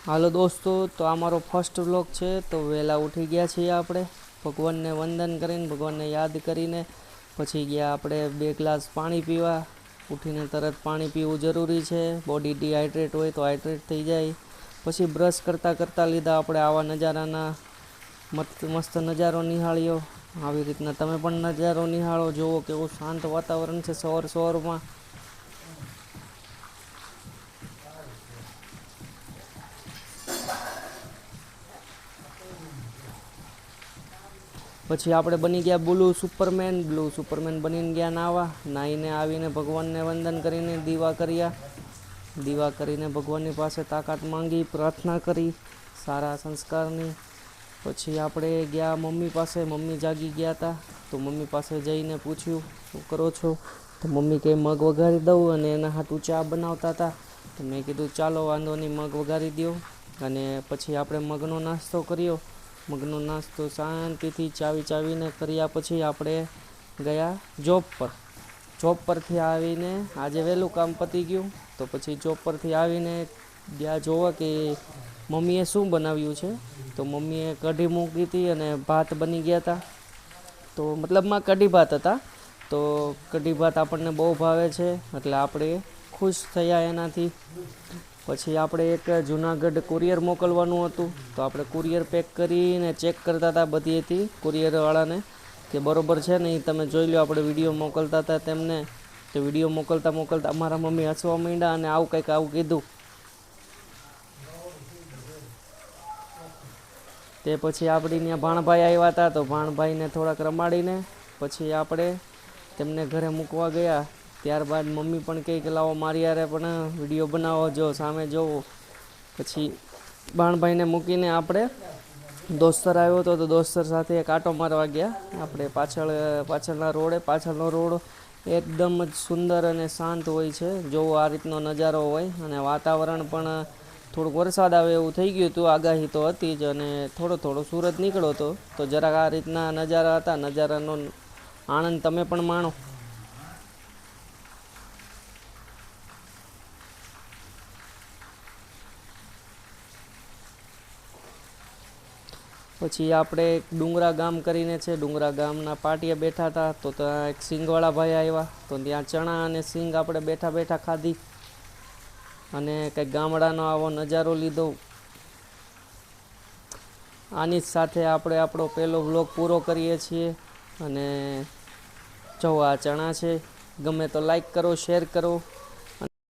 હાલો દોસ્તો, તો આ મારો ફર્સ્ટ વ્લોગ છે। તો વહેલા ઉઠી ગયા છીએ આપણે, ભગવાનને વંદન કરીને, ભગવાનને યાદ કરીને પછી ગયા આપણે 2 ગ્લાસ પાણી પીવા। ઉઠીને તરત પાણી પીવું જરૂરી છે, બોડી ડિહાઈડ્રેટ હોય તો હાઇડ્રેટ થઈ જાય। પછી બ્રશ કરતાં લીધા આપણે આવા નજારાના મસ્ત નજારો નિહાળ્યો। આવી રીતના તમે પણ નજારો નિહાળો, જુઓ કેવું શાંત વાતાવરણ છે સવારમાં। પછી આપણે બની ગયા બ્લુ સુપરમેન બનીને ગયા નાહીને આવીને ભગવાનને વંદન કરીને દીવા કરીને ભગવાનની પાસે તાકાત માંગી, પ્રાર્થના કરી સારા સંસ્કારની। પછી આપણે ગયા મમ્મી પાસે, મમ્મી જાગી ગયા હતા તો મમ્મી પાસે જઈને પૂછ્યું શું કરો છો, તો મમ્મી કે મગ વઘારી દઉં, અને એના હાટું ચા બનાવતા હતા। તો મેં કીધું ચાલો વાંધો નહીં, મગ વઘારી દો। અને પછી આપણે મગનો નાસ્તો કર્યો। મગનો નાસ્તો શાંતિથી ચાવીને કર્યા પછી આપણે ગયા જોબ પરથી આવીને આજે વહેલું કામ પતી ગયું, તો પછી જોબ પરથી આવીને ગયા જોવા કે મમ્મીએ શું બનાવ્યું છે। તો મમ્મીએ કઢી મૂકી હતી અને ભાત બની ગયા હતા। તો મતલબમાં કઢી ભાત હતા, તો કઢી ભાત આપણને બહુ ભાવે છે એટલે આપણે ખુશ થયા એનાથી। પછી આપણે એક જુનાગઢ કુરિયર મોકલવાનું હતું, તો આપણે કુરિયર પેક કરીને ચેક કરતા હતા બધીથી કુરિયરવાળાને કે બરોબર છે ને, એ તમે જોઈ લો। આપણે વિડીયો મોકલતા હતા તેમને, તો વિડીયો મોકલતા અમારા મમ્મી હસવા માંડ્યા અને આવું કીધું। તે પછી આપણી ત્યાં ભાણભાઈ આવ્યા હતા, તો ભાણભાઈને થોડાક રમાડીને પછી આપણે તેમને ઘરે મૂકવા ગયા। ત્યારબાદ મમ્મી પણ કહે કે લાવો મારી યારે પણ વિડીયો બનાવો, જો સામે જોવો। પછી ભાણભાઈને મૂકીને આપણે દોસ્તર આવ્યો હતો, તો દોસ્તર સાથે એક આંટો મારવા ગયા આપણે પાછળનો રોડ એકદમ જ સુંદર અને શાંત હોય છે, જોવો આ રીતનો નજારો હોય। અને વાતાવરણ પણ થોડુંક વરસાદ આવે એવું થઈ ગયું હતું, આગાહી તો હતી જ, અને થોડો સૂરજ નીકળ્યો હતો। તો જરાક આ રીતના નજારા હતા, નજારાનો આનંદ તમે પણ માણો। પછી આપણે એક ડુંગરા ગામ કરીને છે, ડુંગરા ગામના પાટિયા બેઠા હતા, તો ત્યાં એક સિંગવાળા ભાઈ આવ્યા, તો ત્યાં ચણા અને સિંગ આપણે બેઠા ખાધી અને કંઈક ગામડાનો આવો નજારો લીધો। આની જ સાથે આપણે આપણો પહેલો વ્લોગ પૂરો કરીએ છીએ। અને જો આ ચણા છે, ગમે તો લાઈક કરો, શેર કરો,